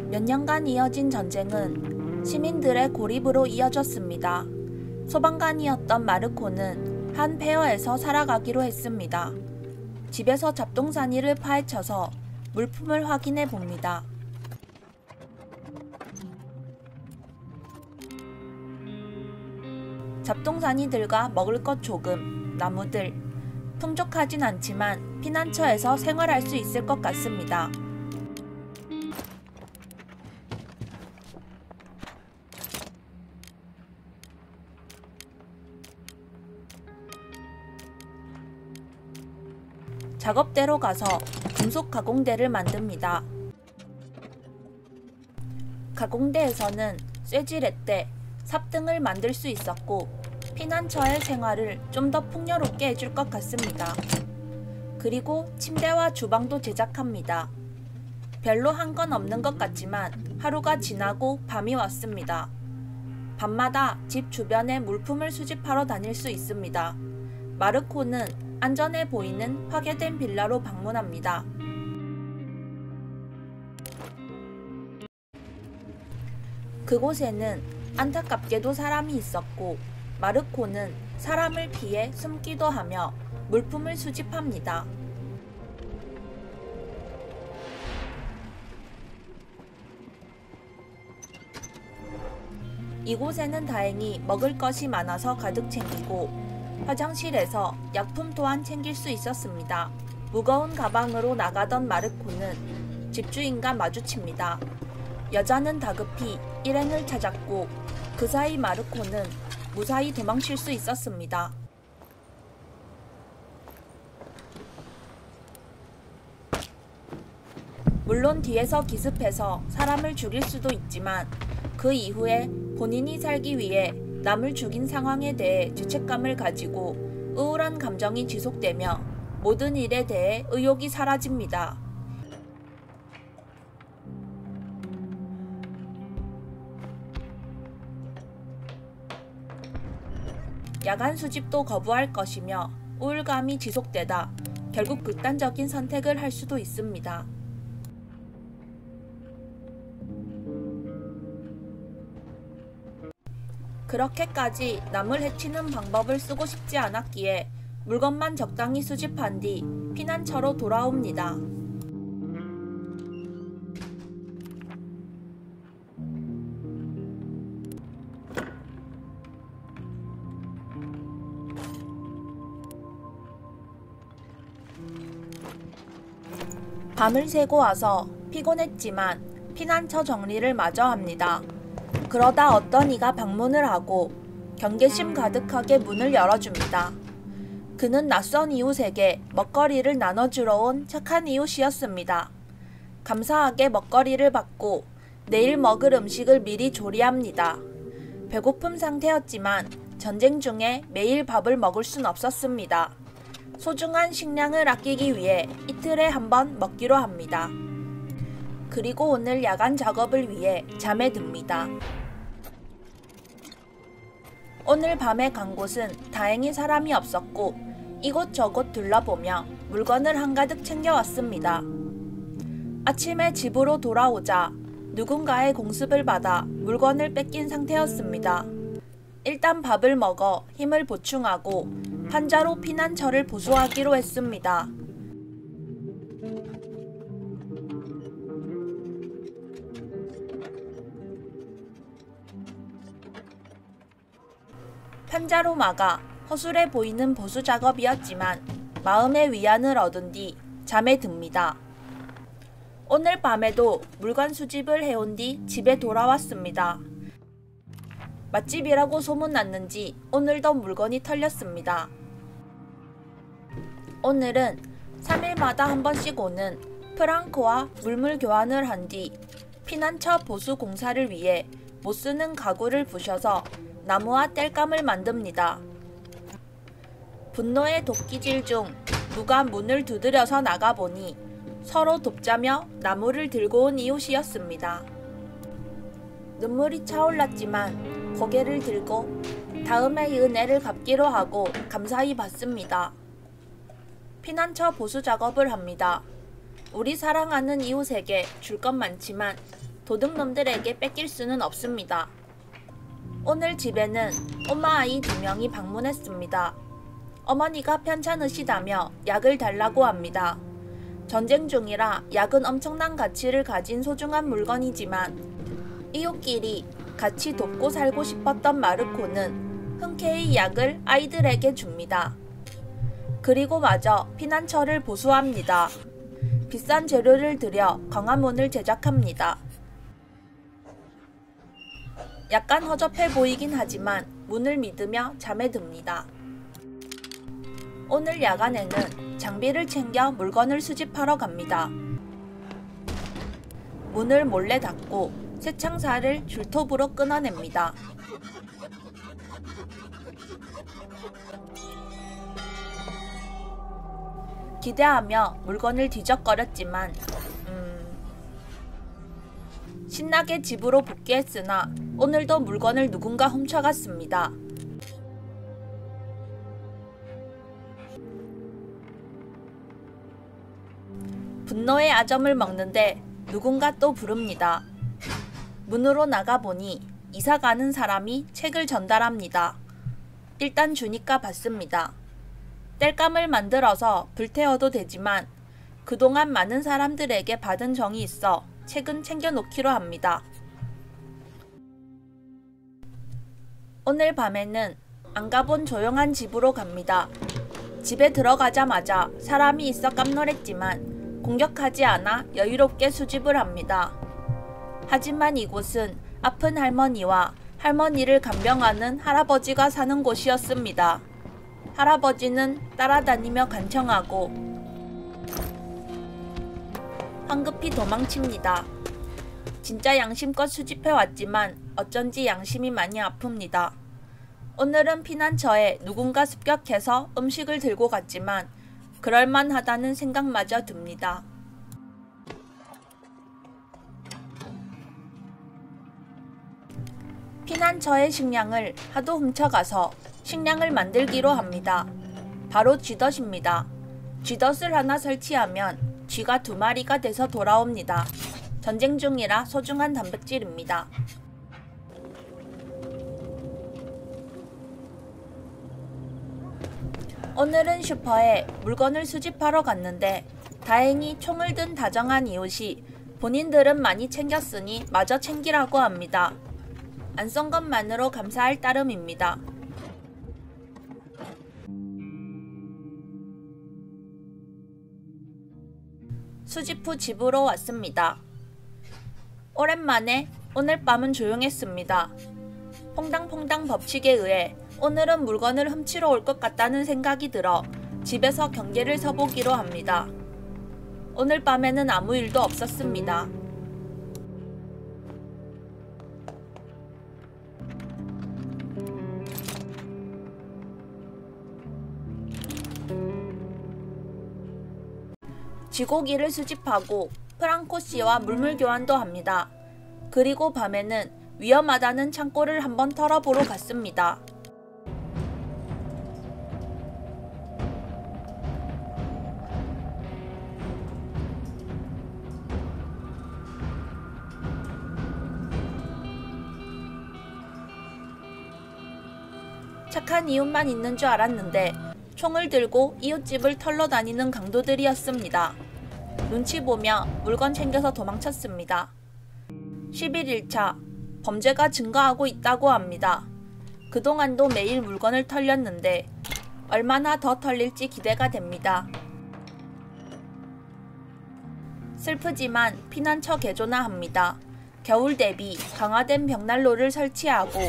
몇 년간 이어진 전쟁은 시민들의 고립으로 이어졌습니다. 소방관이었던 마르코는 한 폐허에서 살아가기로 했습니다. 집에서 잡동사니를 파헤쳐서 물품을 확인해 봅니다. 잡동사니들과 먹을 것 조금, 나무들. 풍족하진 않지만 피난처에서 생활할 수 있을 것 같습니다. 작업대로 가서 금속 가공대를 만듭니다. 가공대에서는 쇠지렛대, 삽 등을 만들 수 있었고 피난처의 생활을 좀 더 풍요롭게 해줄 것 같습니다. 그리고 침대와 주방도 제작합니다. 별로 한 건 없는 것 같지만 하루가 지나고 밤이 왔습니다. 밤마다 집 주변에 물품을 수집하러 다닐 수 있습니다. 마르코는 안전해 보이는 파괴된 빌라로 방문합니다. 그곳에는 안타깝게도 사람이 있었고 마르코는 사람을 피해 숨기도 하며 물품을 수집합니다. 이곳에는 다행히 먹을 것이 많아서 가득 챙기고 화장실에서 약품 또한 챙길 수 있었습니다. 무거운 가방으로 나가던 마르코는 집주인과 마주칩니다. 여자는 다급히 일행을 찾았고 그 사이 마르코는 무사히 도망칠 수 있었습니다. 물론 뒤에서 기습해서 사람을 죽일 수도 있지만 그 이후에 본인이 살기 위해 남을 죽인 상황에 대해 죄책감을 가지고 우울한 감정이 지속되며 모든 일에 대해 의욕이 사라집니다. 야간 수집도 거부할 것이며 우울감이 지속되다 결국 극단적인 선택을 할 수도 있습니다. 그렇게까지 남을 해치는 방법을 쓰고 싶지 않았기에 물건만 적당히 수집한 뒤 피난처로 돌아옵니다. 밤을 새고 와서 피곤했지만 피난처 정리를 마저 합니다. 그러다 어떤 이가 방문을 하고 경계심 가득하게 문을 열어줍니다. 그는 낯선 이웃에게 먹거리를 나눠주러 온 착한 이웃이었습니다. 감사하게 먹거리를 받고 내일 먹을 음식을 미리 조리합니다. 배고픔 상태였지만 전쟁 중에 매일 밥을 먹을 순 없었습니다. 소중한 식량을 아끼기 위해 이틀에 한 번 먹기로 합니다. 그리고 오늘 야간 작업을 위해 잠에 듭니다. 오늘 밤에 간 곳은 다행히 사람이 없었고 이곳저곳 둘러보며 물건을 한가득 챙겨왔습니다. 아침에 집으로 돌아오자 누군가의 공습을 받아 물건을 뺏긴 상태였습니다. 일단 밥을 먹어 힘을 보충하고 환자로 피난처를 보수하기로 했습니다. 판자로 막아 허술해 보이는 보수 작업이었지만 마음의 위안을 얻은 뒤 잠에 듭니다. 오늘 밤에도 물건 수집을 해온 뒤 집에 돌아왔습니다. 맛집이라고 소문났는지 오늘도 물건이 털렸습니다. 오늘은 3일마다 한 번씩 오는 프랑크와 물물 교환을 한 뒤 피난처 보수 공사를 위해 못쓰는 가구를 부셔서 나무와 땔감을 만듭니다. 분노의 도끼질 중 누가 문을 두드려서 나가보니 서로 돕자며 나무를 들고 온 이웃이었습니다. 눈물이 차올랐지만 고개를 들고 다음에 은혜를 갚기로 하고 감사히 받습니다. 피난처 보수 작업을 합니다. 우리 사랑하는 이웃에게 줄 건 많지만 도둑놈들에게 뺏길 수는 없습니다. 오늘 집에는 엄마 아이 2명이 방문했습니다. 어머니가 편찮으시다며 약을 달라고 합니다. 전쟁 중이라 약은 엄청난 가치를 가진 소중한 물건이지만 이웃끼리 같이 돕고 살고 싶었던 마르코는 흔쾌히 약을 아이들에게 줍니다. 그리고 마저 피난처를 보수합니다. 비싼 재료를 들여 광화문을 제작합니다. 약간 허접해 보이긴 하지만 문을 믿으며 잠에 듭니다. 오늘 야간에는 장비를 챙겨 물건을 수집하러 갑니다. 문을 몰래 닫고 쇠창살을 줄톱으로 끊어냅니다. 기대하며 물건을 뒤적거렸지만 신나게 집으로 복귀했으나 오늘도 물건을 누군가 훔쳐갔습니다. 분노의 아점을 먹는데 누군가 또 부릅니다. 문으로 나가보니 이사 가는 사람이 책을 전달합니다. 일단 주니까 받습니다. 땔감을 만들어서 불태워도 되지만 그동안 많은 사람들에게 받은 정이 있어 책은 챙겨놓기로 합니다. 오늘 밤에는 안 가본 조용한 집으로 갑니다. 집에 들어가자마자 사람이 있어 깜놀했지만 공격하지 않아 여유롭게 수집을 합니다. 하지만 이곳은 아픈 할머니와 할머니를 간병하는 할아버지가 사는 곳이었습니다. 할아버지는 따라다니며 간청하고 황급히 도망칩니다. 진짜 양심껏 수집해왔지만 어쩐지 양심이 많이 아픕니다. 오늘은 피난처에 누군가 습격해서 음식을 들고 갔지만 그럴만하다는 생각마저 듭니다. 피난처의 식량을 하도 훔쳐가서 식량을 만들기로 합니다. 바로 쥐덫입니다. 쥐덫을 하나 설치하면 쥐가 2마리가 돼서 돌아옵니다. 전쟁 중이라 소중한 단백질입니다. 오늘은 슈퍼에 물건을 수집하러 갔는데 다행히 총을 든 다정한 이웃이 본인들은 많이 챙겼으니 마저 챙기라고 합니다. 안 쏜 것만으로 감사할 따름입니다. 수집 후 집으로 왔습니다. 오랜만에 오늘 밤은 조용했습니다. 퐁당퐁당 법칙에 의해 오늘은 물건을 훔치러 올 것 같다는 생각이 들어 집에서 경계를 서보기로 합니다. 오늘 밤에는 아무 일도 없었습니다. 쥐고기를 수집하고 프랑코 씨와 물물 교환도 합니다. 그리고 밤에는 위험하다는 창고를 한번 털어보러 갔습니다. 착한 이웃만 있는 줄 알았는데 총을 들고 이웃집을 털러 다니는 강도들이었습니다. 눈치 보며 물건 챙겨서 도망쳤습니다. 11일차 범죄가 증가하고 있다고 합니다. 그동안도 매일 물건을 털렸는데 얼마나 더 털릴지 기대가 됩니다. 슬프지만 피난처 개조나 합니다. 겨울 대비 강화된 벽난로를 설치하고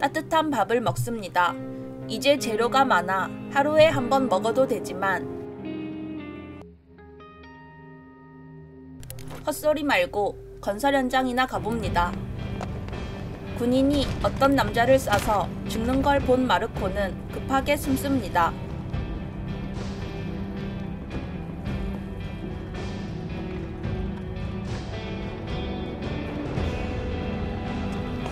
따뜻한 밥을 먹습니다. 이제 재료가 많아 하루에 한 번 먹어도 되지만 헛소리 말고 건설 현장이나 가봅니다. 군인이 어떤 남자를 쏴서 죽는 걸 본 마르코는 급하게 숨습니다.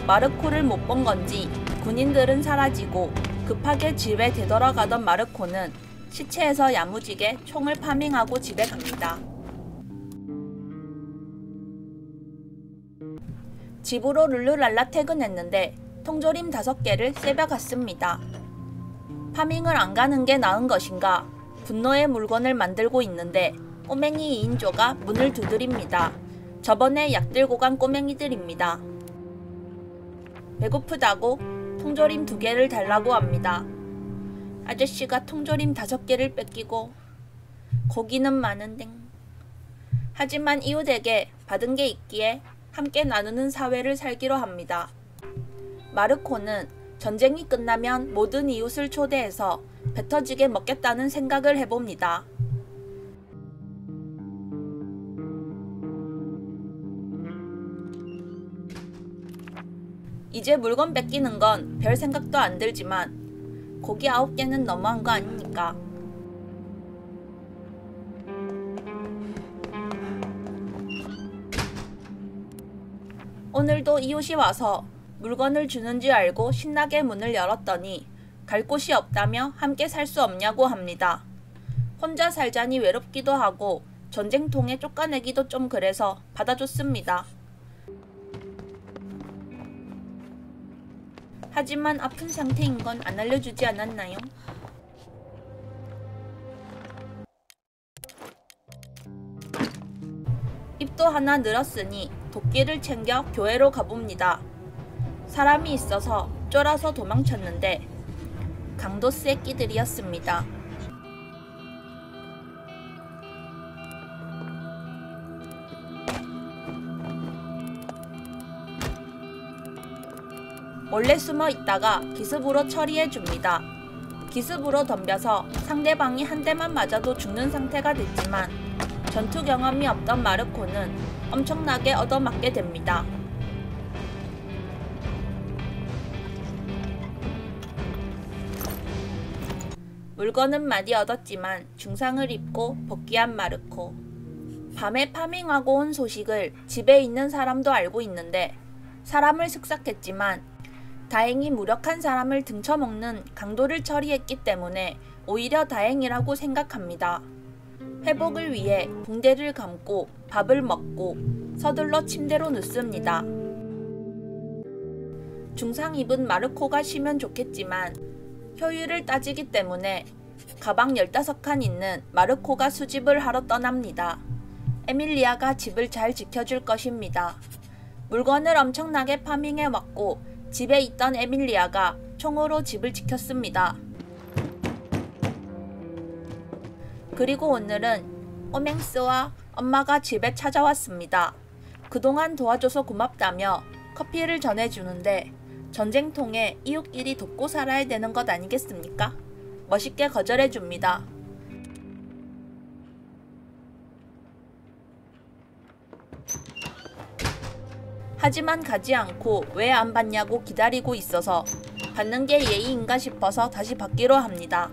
마르코를 못 본 건지 군인들은 사라지고 급하게 집에 되돌아가던 마르코는 시체에서 야무지게 총을 파밍하고 집에 갑니다. 집으로 룰루랄라 퇴근했는데 통조림 5개를 세벼 갔습니다. 파밍을 안 가는 게 나은 것인가 분노의 물건을 만들고 있는데 꼬맹이 2인조가 문을 두드립니다. 저번에 약 들고 간 꼬맹이들입니다. 배고프다고 통조림 2개를 달라고 합니다. 아저씨가 통조림 5개를 뺏기고 고기는 많은데 하지만 이웃에게 받은 게 있기에 함께 나누는 사회를 살기로 합니다. 마르코는 전쟁이 끝나면 모든 이웃을 초대해서 배 터지게 먹겠다는 생각을 해봅니다. 이제 물건 뺏기는 건 별 생각도 안 들지만 고기 9개는 너무한 거 아닙니까? 오늘도 이웃이 와서 물건을 주는 줄 알고 신나게 문을 열었더니 갈 곳이 없다며 함께 살 수 없냐고 합니다. 혼자 살자니 외롭기도 하고 전쟁통에 쫓아내기도 좀 그래서 받아줬습니다. 하지만 아픈 상태인 건 안 알려주지 않았나요? 입도 하나 늘었으니 도끼를 챙겨 교회로 가봅니다. 사람이 있어서 쫄아서 도망쳤는데 강도 새끼들이었습니다. 몰래 숨어 있다가 기습으로 처리해줍니다. 기습으로 덤벼서 상대방이 한 대만 맞아도 죽는 상태가 됐지만 전투 경험이 없던 마르코는 엄청나게 얻어맞게 됩니다. 물건은 많이 얻었지만 중상을 입고 복귀한 마르코. 밤에 파밍하고 온 소식을 집에 있는 사람도 알고 있는데 사람을 습삭했지만 다행히 무력한 사람을 등쳐먹는 강도를 처리했기 때문에 오히려 다행이라고 생각합니다. 회복을 위해 붕대를 감고 밥을 먹고 서둘러 침대로 눕습니다. 중상 입은 마르코가 쉬면 좋겠지만 효율을 따지기 때문에 가방 15칸 있는 마르코가 수집을 하러 떠납니다. 에밀리아가 집을 잘 지켜줄 것입니다. 물건을 엄청나게 파밍해 왔고 집에 있던 에밀리아가 총으로 집을 지켰습니다. 그리고 오늘은 오맹스와 엄마가 집에 찾아왔습니다. 그동안 도와줘서 고맙다며 커피를 전해주는데 전쟁통에 이웃끼리 돕고 살아야 되는 것 아니겠습니까? 멋있게 거절해줍니다. 하지만 가지 않고 왜 안 받냐고 기다리고 있어서 받는 게 예의인가 싶어서 다시 받기로 합니다.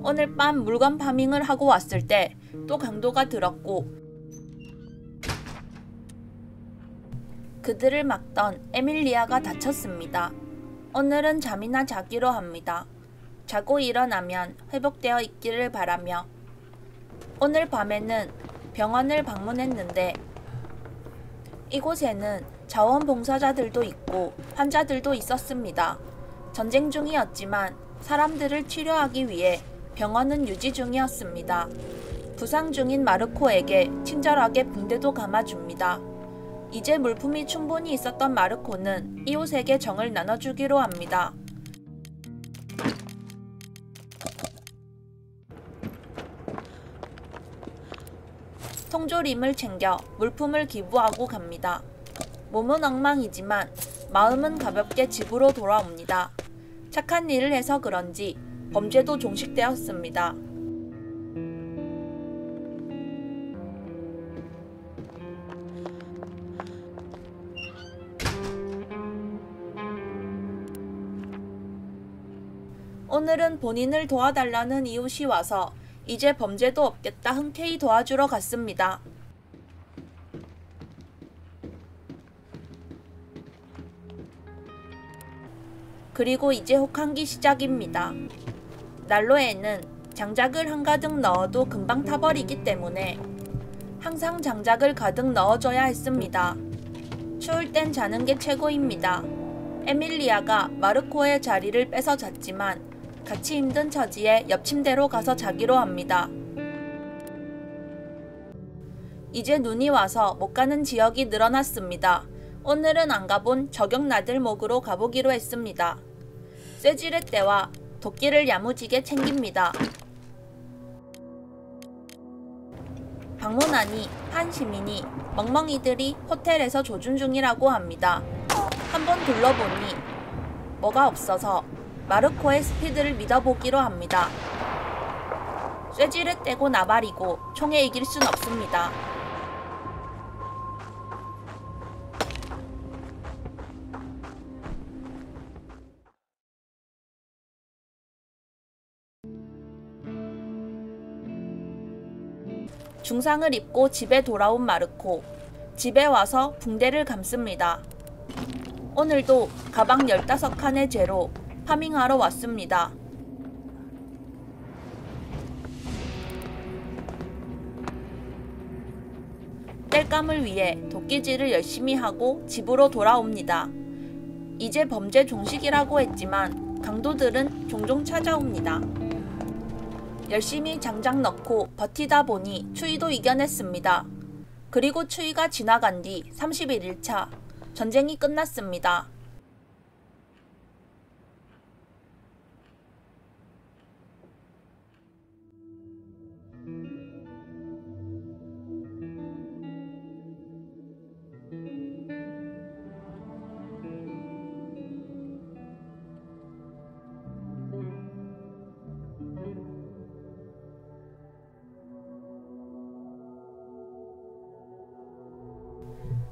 오늘 밤 물건 파밍을 하고 왔을 때 또 강도가 들었고 그들을 막던 에밀리아가 다쳤습니다. 오늘은 잠이나 자기로 합니다. 자고 일어나면 회복되어 있기를 바라며 오늘 밤에는 병원을 방문했는데 이곳에는 자원봉사자들도 있고 환자들도 있었습니다. 전쟁 중이었지만 사람들을 치료하기 위해 병원은 유지 중이었습니다. 부상 중인 마르코에게 친절하게 붕대도 감아줍니다. 이제 물품이 충분히 있었던 마르코는 이웃에게 정을 나눠주기로 합니다. 통조림을 챙겨 물품을 기부하고 갑니다. 몸은 엉망이지만 마음은 가볍게 집으로 돌아옵니다. 착한 일을 해서 그런지 범죄도 종식되었습니다. 오늘은 본인을 도와달라는 이웃이 와서 이제 범죄도 없겠다 흔쾌히 도와주러 갔습니다. 그리고 이제 혹한기 시작입니다. 난로에는 장작을 한가득 넣어도 금방 타버리기 때문에 항상 장작을 가득 넣어줘야 했습니다. 추울 땐 자는 게 최고입니다. 에밀리아가 마르코의 자리를 뺏어 잤지만 같이 힘든 처지에 옆 침대로 가서 자기로 합니다. 이제 눈이 와서 못 가는 지역이 늘어났습니다. 오늘은 안 가본 저격 나들목으로 가보기로 했습니다. 쇠지렛 대와 도끼를 야무지게 챙깁니다. 방문하니 한 시민이 멍멍이들이 호텔에서 조준 중이라고 합니다. 한번 둘러보니 뭐가 없어서 마르코의 스피드를 믿어보기로 합니다. 쇠지렛 떼고 나발이고 총에 이길 순 없습니다. 중상을 입고 집에 돌아온 마르코. 집에 와서 붕대를 감습니다. 오늘도 가방 15칸의 죄로 파밍하러 왔습니다. 땔감을 위해 도끼질을 열심히 하고 집으로 돌아옵니다. 이제 범죄 종식이라고 했지만 강도들은 종종 찾아옵니다. 열심히 장작 넣고 버티다 보니 추위도 이겨냈습니다. 그리고 추위가 지나간 뒤 31일차 전쟁이 끝났습니다.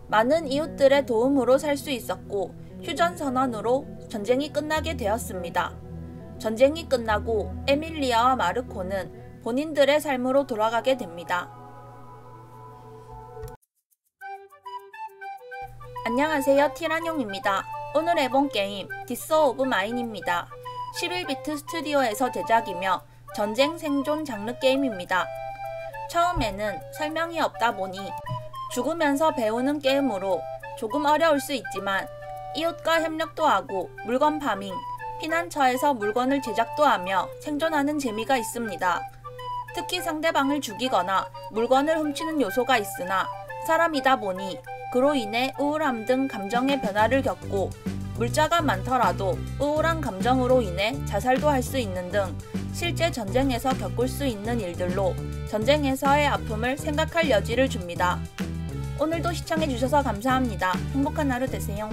많은 이웃들의 도움으로 살 수 있었고 휴전선언으로 전쟁이 끝나게 되었습니다. 전쟁이 끝나고 에밀리아와 마르코는 본인들의 삶으로 돌아가게 됩니다. 안녕하세요, 티란용입니다. 오늘 해본 게임 디서 오브 마인입니다. 11비트 스튜디오에서 제작이며 전쟁 생존 장르 게임입니다. 처음에는 설명이 없다 보니 죽으면서 배우는 게임으로 조금 어려울 수 있지만 이웃과 협력도 하고 물건 파밍, 피난처에서 물건을 제작도 하며 생존하는 재미가 있습니다. 특히 상대방을 죽이거나 물건을 훔치는 요소가 있으나 사람이다 보니 그로 인해 우울함 등 감정의 변화를 겪고 물자가 많더라도 우울한 감정으로 인해 자살도 할 수 있는 등 실제 전쟁에서 겪을 수 있는 일들로 전쟁에서의 아픔을 생각할 여지를 줍니다. 오늘도 시청해주셔서 감사합니다. 행복한 하루 되세요.